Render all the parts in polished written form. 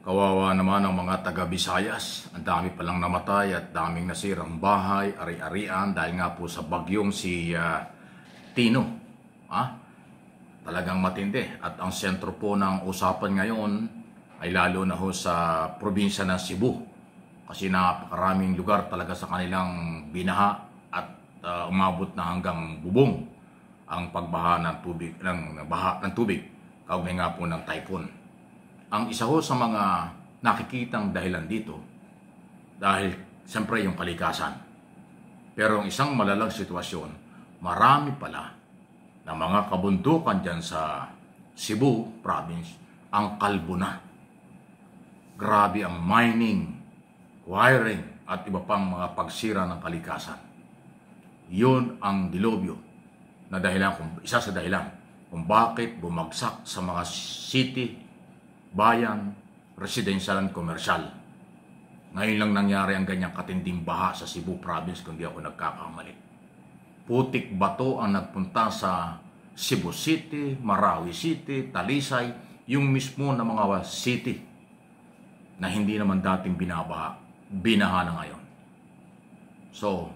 Kawawa naman ang mga taga-Visayas. Ang dami palang namatay at daming nasirang bahay, ari-arian dahil nga po sa bagyong si Tino. Talagang matindi. At ang sentro po ng usapan ngayon ay lalo na ho sa probinsya ng Cebu. Kasi napakaraming lugar talaga sa kanilang binaha at umabot na hanggang bubong ang pagbaha ng tubig, ng tubig kaugnay nga po ng typhoon. Ang isa ho sa mga nakikitang dahilan dito, dahil siyempre yung kalikasan. Pero ang isang malalang sitwasyon, marami pala na mga kabundukan dyan sa Cebu province ang kalbo na. Grabe ang mining, wiring at iba pang mga pagsira ng kalikasan. Yun ang dilubyo na dahilan, isa sa dahilan kung bakit bumagsak sa mga city, bayan, residential at komersyal. Ngayon lang nangyari ang ganyang katinding baha sa Cebu province kung di ako nagkakamali. Putik bato ang nagpunta sa Cebu City, Marawi City, Talisay, yung mismo na mga city na hindi naman dating binaha na ngayon. So,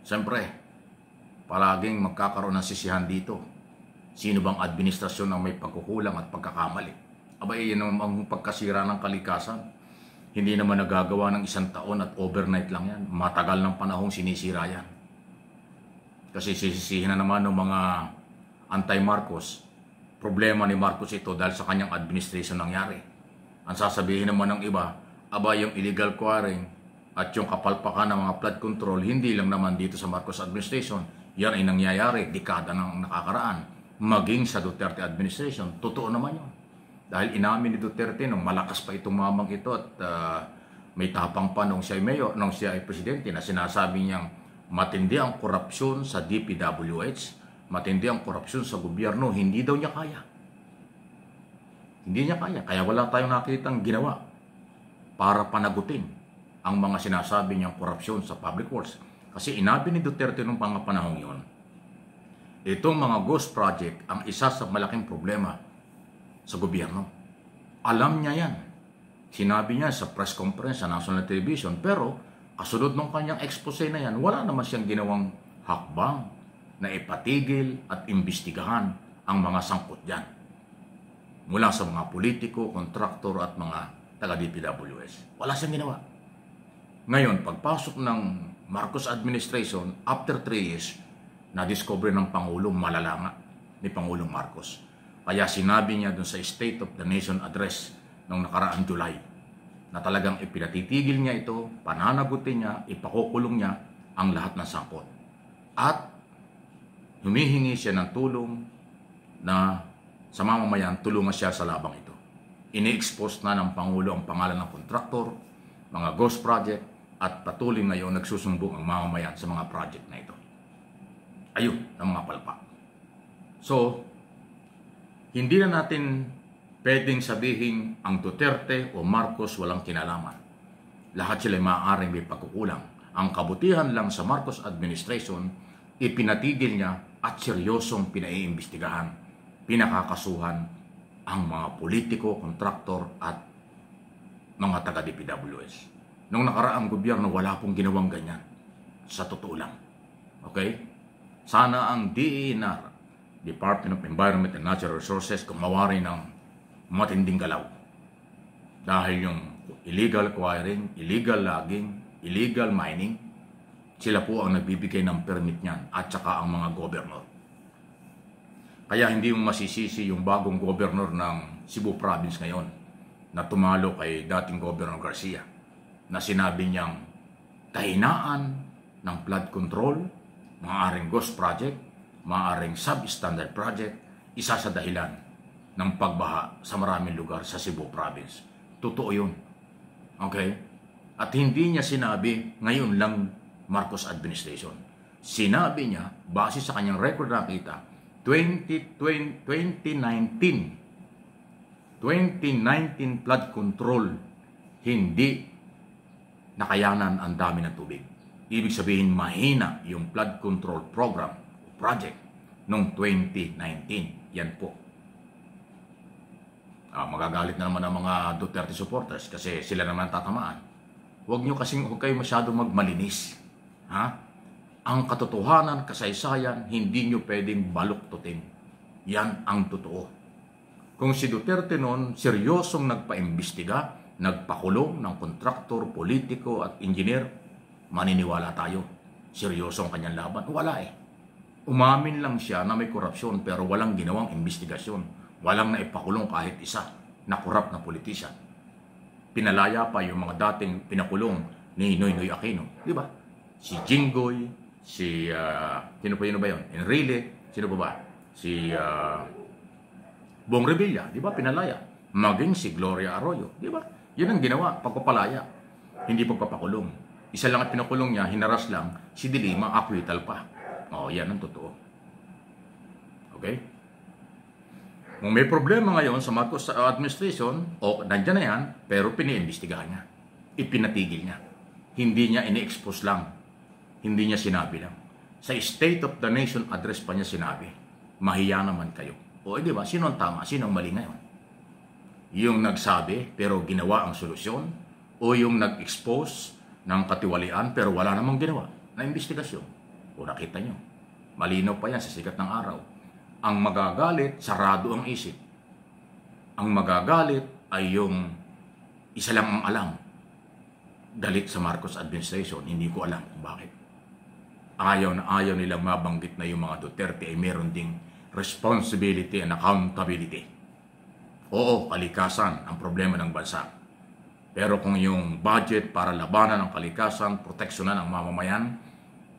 siyempre, palaging magkakaroon ng sisihan dito. Sino bang administrasyon ang may pagkukulang at pagkakamali? Abay, yan ang pagkasira ng kalikasan. Hindi naman nagagawa ng 1 taon at overnight lang yan. Matagal ng panahong sinisira yan. Kasi sisisihin na naman ng mga anti-Marcos. Problema ni Marcos ito dahil sa kanyang administration nangyari. Ang sasabihin naman ng iba, aba yung illegal quarrying at yung kapalpakan ng mga flood control, hindi lang naman dito sa Marcos administration. Yan ay nangyayari, dekada ng nakakaraan. Maging sa Duterte administration, totoo naman yun. Dahil inamin ni Duterte nung malakas pa itong mamang ito at may tapang pa nung siya ay mayor, nung siya ay presidente na sinasabi niyang matindi ang korupsyon sa DPWH, matindi ang korupsyon sa gobyerno, hindi daw niya kaya. Hindi niya kaya, kaya wala tayong nakitang ginawa para panagutin ang mga sinasabi niyang korupsyon sa public works. Kasi inabi ni Duterte nung panahong yun, itong mga ghost project ang isa sa malaking problema sa gobyerno. Alam niya yan. Sinabi niya sa press conference sa national television, pero kasunod ng kanyang expose na yan, wala naman siyang ginawang hakbang na ipatigil at imbestigahan ang mga sangkot dyan. Mula sa mga politiko, kontraktor at mga taga-DPWS. Wala siyang ginawa. Ngayon, pagpasok ng Marcos administration, after 3 years, na-discover ng Pangulo malalanga ni Pangulong Marcos. Kaya sinabi niya dun sa State of the Nation Address noong nakaraang July na talagang ipinatitigil niya ito, pananagutin niya, ipakukulong niya ang lahat ng sangkot. At humihingi siya ng tulong na sa mamamayan, tulungan siya sa labang ito. Ini-expose na ng Pangulo ang pangalan ng kontraktor, mga ghost project, at patuloy ngayon nagsusumbong ang mamamayan sa mga project na ito. Ayun, ang mga palpak. So, hindi na natin pwedeng sabihin ang Duterte o Marcos walang kinalaman. Lahat sila maaaring may pagkukulang. Ang kabutihan lang sa Marcos administration, ipinatigil niya at seryosong pinaiimbestigahan, pinakakasuhan ang mga politiko, kontraktor at mga taga-DPWS. Noong nakaraang gobyerno, wala pong ginawang ganyan. Sa totoo lang. Okay? Sana ang DENR, Department of Environment and Natural Resources, gumawa rin ng matinding galaw. Dahil yung illegal quarrying, illegal logging, illegal mining, sila po ang nagbibigay ng permit niyan at saka ang mga governor. Kaya hindi mo masisisi yung bagong governor ng Cebu Province ngayon na tumalo kay dating Governor Garcia na sinabi niyang kahinaan ng flood control, maaaring ghost project, maaaring substandard project, isa sa dahilan ng pagbaha sa maraming lugar sa Cebu Province. Totoo yun. Okay? At hindi niya sinabi ngayon lang Marcos administration. Sinabi niya, base sa kanyang record na kita, 2019 flood control, hindi nakayanan ang dami ng tubig. Ibig sabihin, mahina yung flood control program project noong 2019. Yan po. Magagalit na naman ang mga Duterte supporters kasi sila naman tatamaan. Huwag kayo masyado magmalinis. Ang katotohanan, kasaysayan, hindi nyo pwedeng baluktutin. Yan ang totoo. Kung si Duterte noon, seryosong nagpaimbestiga, nagpakulong ng kontraktor, politiko at engineer, maniniwala tayo. Seryosong kanyang laban. Wala eh. Umamin lang siya na may korupsyon pero walang ginawang investigasyon. Walang naipakulong kahit isa na korap na politisyan. Pinalaya pa yung mga dating pinakulong ni Noynoy Aquino. Di ba? Si Jinggoy, sino ba yun? Enrile, sino pa ba? Si Bong Revilla, di ba? Pinalaya. Maging si Gloria Arroyo, di ba? Yun ang ginawa, pagpapalaya. Hindi pagpapakulong. Isa lang at pinakulong niya, hinaras lang, si Dilima, acquittal pa. Yan ang totoo. Okay? Kung may problema ngayon sa Marcos administration, nandiyan na yan, pero piniimbestigahan niya. Ipinatigil niya. Hindi niya ini-expose lang. Hindi niya sinabi lang. Sa State of the Nation address pa niya sinabi, mahiya naman kayo. Di ba? Sino ang tama? Sino ang mali ngayon? Yung nagsabi, pero ginawa ang solusyon? O yung nag-expose ng katiwalian, pero wala namang ginawa na investigasyon? O nakita nyo, malinaw pa yan sa sikat ng araw. Ang magagalit, sarado ang isip. Ang magagalit ay yung isa lang ang alam. Galit sa Marcos administration, hindi ko alam kung bakit. Ayaw nilang mabanggit na yung mga Duterte ay meron ding responsibility and accountability. Oo, kalikasan ang problema ng bansa. Pero kung yung budget para labanan ang kalikasan, proteksyonan ang mamamayan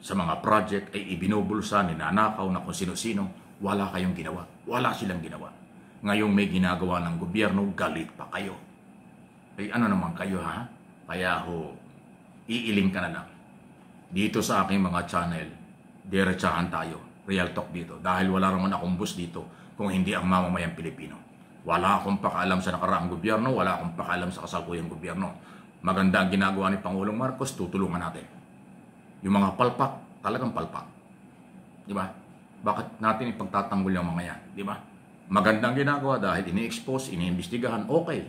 sa mga project ay ibinubulsa, ninanakaw na kung sino-sino, wala kayong ginawa. Wala silang ginawa. Ngayong may ginagawa ng gobyerno, galit pa kayo. Ano naman kayo ha? Kaya iiling ka na lang. Dito sa aking mga channel, diretsahan tayo. Real talk dito. Dahil wala naman akong bus dito kung hindi ang mamamayang Pilipino. Wala akong pakaalam sa nakaraang gobyerno, wala akong pakaalam sa kasalukuyang gobyerno. Maganda ang ginagawa ni Pangulong Marcos, tutulungan natin. Yung mga palpak, talagang palpak. Di ba? Bakit natin ipagtatanggol yung mga yan? Di ba? Magandang ginagawa dahil ini-expose, iniimbestigahan, okay.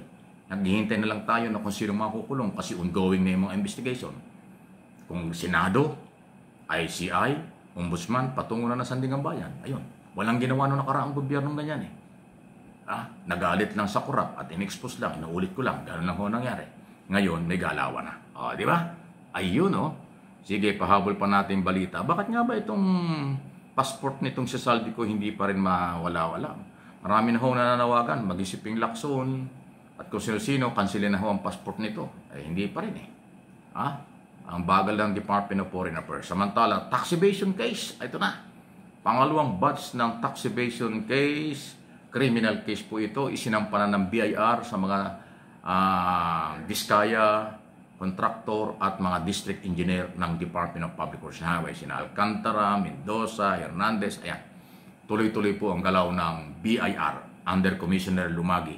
Naghihintay na lang tayo na kung sino makukulong kasi ongoing na yung mga investigation. Kung Senado, ICI, Ombudsman, patungo na Sandigan Bayan. Ayun, walang ginawa nung nakaraang gobyernong ganyan eh. Nagalit lang sa korap at in-expose lang, inuulit ko lang, gano'n lang ho nangyari. Ngayon, may galawan na. Di ba? Ayun Sige, pahabol pa natin balita. Bakit nga ba itong passport nitong si Saldi ko hindi pa rin mawala-wala? Marami na ho nananawagan, mag-isiping Lacson at kung sino-sino, kansilin na ho ang passport nito. Hindi pa rin eh. Ang bagal ng Department of Foreign Affairs. Samantala, tax evasion case, ito na. Pangalawang batch ng tax evasion case, criminal case po ito, isinampanan ng BIR sa mga Diskaya, contractor at mga district engineer ng Department of Public Works and Highways, sina Alcantara, Mendoza, Hernandez, ayan. Tuloy-tuloy po ang galaw ng BIR under Commissioner Lumagi.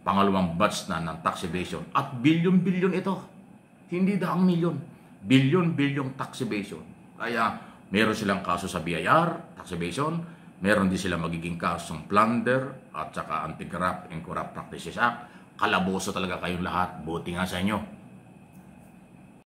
Pangalawang batch na ng tax evasion at bilyon-bilyon ito. Hindi daang milyon. Bilyon-bilyong tax evasion. Kaya meron silang kaso sa BIR, tax evasion, meron din silang magiging kaso ng plunder at saka Anti-Corrupt and Corrupt Practices Act. Kalaboso talaga kayong lahat. Buti nga sa inyo.